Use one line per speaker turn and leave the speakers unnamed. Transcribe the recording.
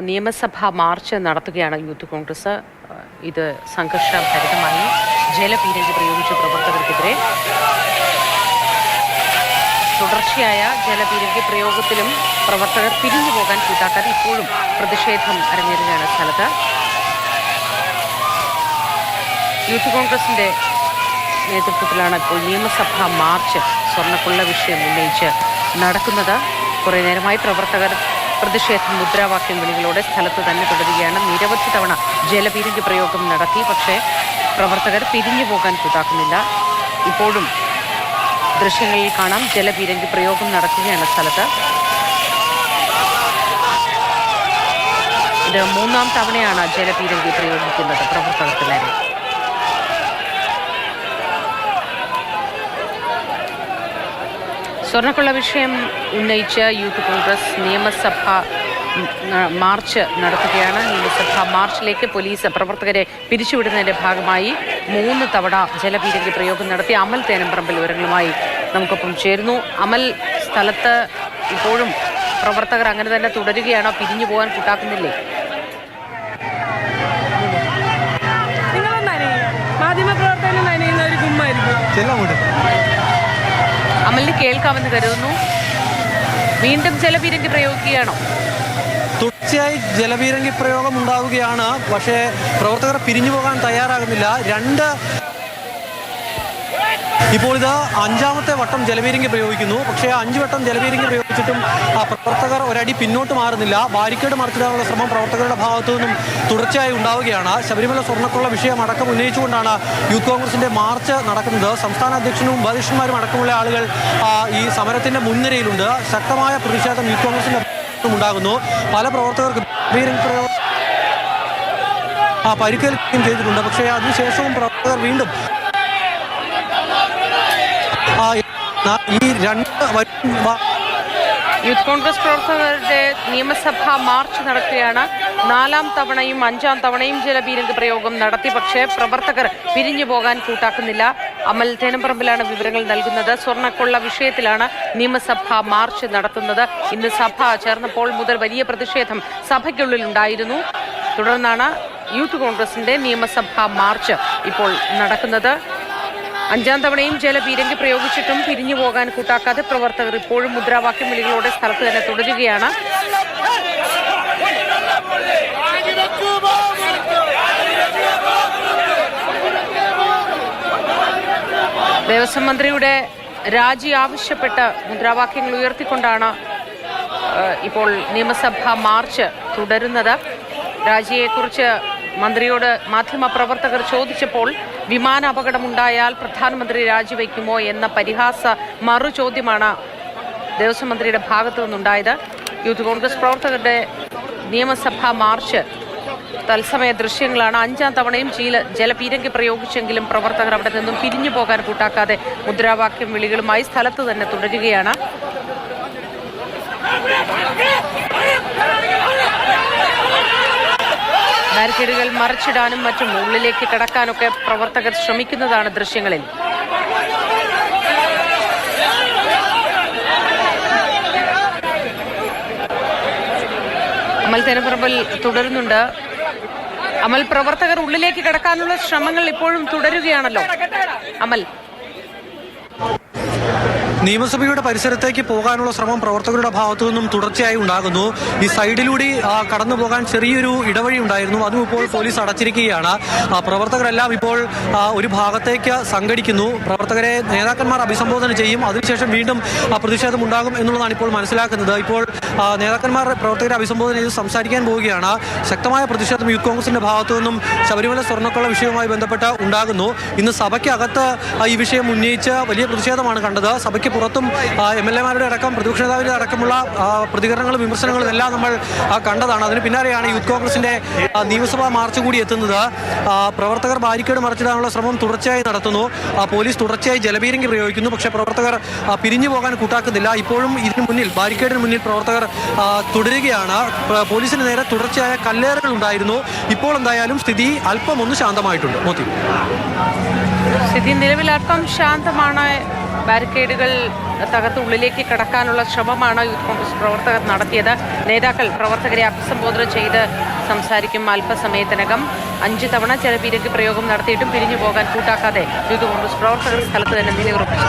നിയമസഭാ മാർച്ച് നടത്തുകയാണ് യൂത്ത് കോൺഗ്രസ്. ഇത് സംഘർഷഭരിതമായി ജലപീരങ്കി പ്രയോഗിച്ച പ്രവർത്തകർക്കെതിരെ തുടർച്ചയായ ജലപീരങ്കി പ്രയോഗത്തിലും പ്രവർത്തകർ പിരിഞ്ഞു പോകാൻ കൂട്ടാക്കാതെ ഇപ്പോഴും പ്രതിഷേധം അരങ്ങേറുകയാണ് സ്ഥലത്ത്. യൂത്ത് കോൺഗ്രസിന്റെ നേതൃത്വത്തിലാണ് ഇപ്പോൾ നിയമസഭാ മാർച്ച് സ്വർണ്ണക്കൊള്ള വിഷയം ഉന്നയിച്ച് നടക്കുന്നത്. കുറേ നേരമായി പ്രവർത്തകർ പ്രതിഷേധം മുദ്രാവാക്യം വിളികളോടെ സ്ഥലത്ത് തന്നെ തുടരുകയാണ്. നിരവധി തവണ ജലപീരങ്കി പ്രയോഗം നടത്തി, പക്ഷേ പ്രവർത്തകർ പിരിഞ്ഞു പോകാൻ കൂട്ടാക്കുന്നില്ല. ഇപ്പോഴും ദൃശ്യങ്ങളിൽ കാണാം ജലപീരങ്കി പ്രയോഗം നടക്കുകയാണ് സ്ഥലത്ത്. ഇത് മൂന്നാം തവണയാണ് ജലപീരങ്കി പ്രയോഗിക്കുന്നത് പ്രവർത്തകർക്ക് നേരെ. സ്വർണ്ണക്കൊള്ള വിഷയം ഉന്നയിച്ച് യൂത്ത് കോൺഗ്രസ് നിയമസഭാ മാർച്ച് നടത്തുകയാണ്. നിയമസഭാ മാർച്ചിലേക്ക് പോലീസ് പ്രവർത്തകരെ പിരിച്ചുവിടുന്നതിൻ്റെ ഭാഗമായി 3 തവണ ജലപീരങ്കി പ്രയോഗം നടത്തി. അമൽ തേനമ്പറമ്പിൽ വിവരങ്ങളുമായി നമുക്കൊപ്പം ചേരുന്നു. അമൽ, സ്ഥലത്ത് ഇപ്പോഴും പ്രവർത്തകർ അങ്ങനെ തന്നെ തുടരുകയാണോ? പിരിഞ്ഞു പോകാൻ കൂട്ടാക്കുന്നില്ലേ? അമലിന് കേൾക്കാമെന്ന് കരുതുന്നു. വീണ്ടും ജലപീരങ്കി പ്രയോഗിക്കുകയാണോ?
തുടർച്ചയായി ജലപീരങ്കി പ്രയോഗം ഉണ്ടാവുകയാണ്. പക്ഷേ പ്രവർത്തകർ പിരിഞ്ഞു പോകാൻ തയ്യാറാകുന്നില്ല. ഇപ്പോൾ ഇത് 5ാമത്തെ വട്ടം ജലപീരങ്കി പ്രയോഗിക്കുന്നു. പക്ഷേ 5 വട്ടം ജലപീരങ്കി പ്രയോഗിച്ചിട്ടും പ്രവർത്തകർ ഒരടി പിന്നോട്ട് മാറുന്നില്ല. ബാരിക്കേഡ് മറിച്ചിടാനുള്ള ശ്രമം പ്രവർത്തകരുടെ ഭാഗത്തു നിന്നും തുടർച്ചയായി ഉണ്ടാവുകയാണ്. ശബരിമല സ്വർണ്ണക്കൊള്ള വിഷയം അടക്കം ഉന്നയിച്ചുകൊണ്ടാണ് യൂത്ത് കോൺഗ്രസിന്റെ മാർച്ച് നടക്കുന്നത്. സംസ്ഥാന അധ്യക്ഷനും ഉപാധ്യക്ഷന്മാരും അടക്കമുള്ള ആളുകൾ ഈ സമരത്തിന്റെ മുൻനിരയിലുണ്ട്. ശക്തമായ പ്രതിഷേധം യൂത്ത് കോൺഗ്രസിന്റെ ഉണ്ടാകുന്നു. പല പ്രവർത്തകർക്ക് പരിക്കേൽക്കുകയും ചെയ്തിട്ടുണ്ട്. പക്ഷേ അതിനുശേഷവും പ്രവർത്തകർ വീണ്ടും
യൂത്ത് കോൺഗ്രസ് പ്രവർത്തകരുടെ നിയമസഭാ മാർച്ച് നടക്കുകയാണ്. 4ാം തവണയും 5ാം തവണയും ജലപീരങ്കി പ്രയോഗം നടത്തി, പക്ഷേ പ്രവർത്തകർ പിരിഞ്ഞു പോകാൻ കൂട്ടാക്കുന്നില്ല. അമൽ തേനമ്പറമ്പിലാണ് വിവരങ്ങൾ നൽകുന്നത്. സ്വർണ്ണക്കൊള്ള വിഷയത്തിലാണ് നിയമസഭാ മാർച്ച് നടത്തുന്നത്. ഇന്ന് സഭ ചേർന്നപ്പോൾ മുതൽ വലിയ പ്രതിഷേധം സഭയ്ക്കുള്ളിലുണ്ടായിരുന്നു. തുടർന്നാണ് യൂത്ത് കോൺഗ്രസിന്റെ നിയമസഭാ മാർച്ച് ഇപ്പോൾ നടക്കുന്നത്. 5ാം തവണയും ജലപീരങ്കി പ്രയോഗിച്ചിട്ടും പിരിഞ്ഞു പോകാൻ കൂട്ടാക്കാതെ പ്രവർത്തകർ ഇപ്പോഴും മുദ്രാവാക്യം വിളികളോടെ സ്ഥലത്ത് തന്നെ തുടരുകയാണ്. ദേവസ്വം മന്ത്രിയുടെ രാജി ആവശ്യപ്പെട്ട് മുദ്രാവാക്യങ്ങൾ ഉയർത്തിക്കൊണ്ടാണ് ഇപ്പോൾ നിയമസഭാ മാർച്ച് തുടരുന്നത്. രാജിയെക്കുറിച്ച് മന്ത്രിയോട് മാധ്യമപ്രവർത്തകർ ചോദിച്ചപ്പോൾ വിമാന അപകടമുണ്ടായാൽ പ്രധാനമന്ത്രി രാജിവെക്കുമോ എന്ന പരിഹാസ മറുചോദ്യമാണ് ദേവസ്വം മന്ത്രിയുടെ ഭാഗത്തു നിന്നുണ്ടായത്. യൂത്ത് കോൺഗ്രസ് പ്രവർത്തകരുടെ നിയമസഭാ മാർച്ച് തത്സമയ ദൃശ്യങ്ങളാണ്. 5ാം തവണയും ജലപീരങ്കി പ്രയോഗിച്ചെങ്കിലും പ്രവർത്തകർ അവിടെ നിന്നും പിരിഞ്ഞു പോകാൻ കൂട്ടാക്കാതെ മുദ്രാവാക്യം വിളികളുമായി സ്ഥലത്ത് തന്നെ തുടരുകയാണ്. ബാരിക്കേഡുകൾ മറിച്ചിടാനും മറ്റും ഉള്ളിലേക്ക് കടക്കാനൊക്കെ പ്രവർത്തകർ ശ്രമിക്കുന്നതാണ് ദൃശ്യങ്ങളിൽ. അമൽ തേനപ്പറമ്പിൽ തുടരുന്നുണ്ട്. അമൽ, പ്രവർത്തകർ ഉള്ളിലേക്ക് കടക്കാനുള്ള ശ്രമങ്ങൾ ഇപ്പോഴും തുടരുകയാണല്ലോ. അമൽ,
നിയമസഭയുടെ പരിസരത്തേക്ക് പോകാനുള്ള ശ്രമം പ്രവർത്തകരുടെ ഭാഗത്തു നിന്നും തുടർച്ചയായി ഉണ്ടാകുന്നു. ഈ സൈഡിലൂടെ കടന്നു പോകാൻ ചെറിയൊരു ഇടവഴി ഉണ്ടായിരുന്നു, അതും ഇപ്പോൾ പോലീസ് അടച്ചിരിക്കുകയാണ്. പ്രവർത്തകരെല്ലാം ഇപ്പോൾ ഒരു ഭാഗത്തേക്ക് സംഘടിക്കുന്നു. പ്രവർത്തകരെ നേതാക്കന്മാർ അഭിസംബോധന ചെയ്യും, അതിനുശേഷം വീണ്ടും പ്രതിഷേധം ഉണ്ടാകും എന്നുള്ളതാണ് ഇപ്പോൾ മനസ്സിലാക്കുന്നത്. ഇപ്പോൾ നേതാക്കന്മാർ പ്രവർത്തകരെ അഭിസംബോധന ചെയ്ത് സംസാരിക്കാൻ പോവുകയാണ്. ശക്തമായ പ്രതിഷേധം യൂത്ത് കോൺഗ്രസിന്റെ ഭാഗത്തു നിന്നും ശബരിമല സ്വർണ്ണക്കൊള്ള വിഷയവുമായി ബന്ധപ്പെട്ട് ഉണ്ടാകുന്നു. ഇന്ന് സഭയ്ക്കകത്ത് ഈ വിഷയം ഉന്നയിച്ച് വലിയ പ്രതിഷേധമാണ് കണ്ടത്. സഭയ്ക്ക് പുറത്തും MLA-മാരുടെ അടക്കം പ്രതിപക്ഷ നേതാവിന്റെ അടക്കമുള്ള പ്രതികരണങ്ങളും വിമർശനങ്ങളും എല്ലാം നമ്മൾ കണ്ടതാണ്. അതിന് പിന്നാലെയാണ് യൂത്ത് കോൺഗ്രസിന്റെ നിയമസഭാ മാർച്ച് കൂടി എത്തുന്നത്. പ്രവർത്തകർ ബാരിക്കേഡ് മറിച്ചിടാനുള്ള ശ്രമം തുടർച്ചയായി നടത്തുന്നു. പോലീസ് തുടർച്ചയായി ജലപീരങ്കി പ്രയോഗിക്കുന്നു. പക്ഷേ പ്രവർത്തകർ പിരിഞ്ഞു പോകാൻ കൂട്ടാക്കുന്നില്ല. ഇപ്പോഴും ഇതിന് മുന്നിൽ, ബാരിക്കേഡിന് മുന്നിൽ പ്രവർത്തകർ തുടരുകയാണ്. പോലീസിന് നേരെ തുടർച്ചയായ കല്ലേറുകൾ ഉണ്ടായിരുന്നു. ഇപ്പോൾ എന്തായാലും സ്ഥിതി അല്പം ഒന്ന് ശാന്തമായിട്ടുണ്ട്.
സ്ഥിതി നിലവിൽ അല്പം ശാന്തമാണ് ബാരിക്കേഡുകൾ തകർത്ത് ഉള്ളിലേക്ക് കടക്കാനുള്ള ശ്രമമാണ് യൂത്ത് കോൺഗ്രസ് പ്രവർത്തകർ നടത്തിയത്. നേതാക്കൾ പ്രവർത്തകരെ അഭിസംബോധന ചെയ്ത് സംസാരിക്കും അല്പസമയത്തിനകം. 5 തവണ ജലപീരങ്കി പ്രയോഗം നടത്തിയിട്ടും പിരിഞ്ഞു പോകാൻ കൂട്ടാക്കാതെ യൂത്ത് കോൺഗ്രസ് പ്രവർത്തകർ സ്ഥലത്ത് തന്നെ നിലയുറപ്പിച്ചു.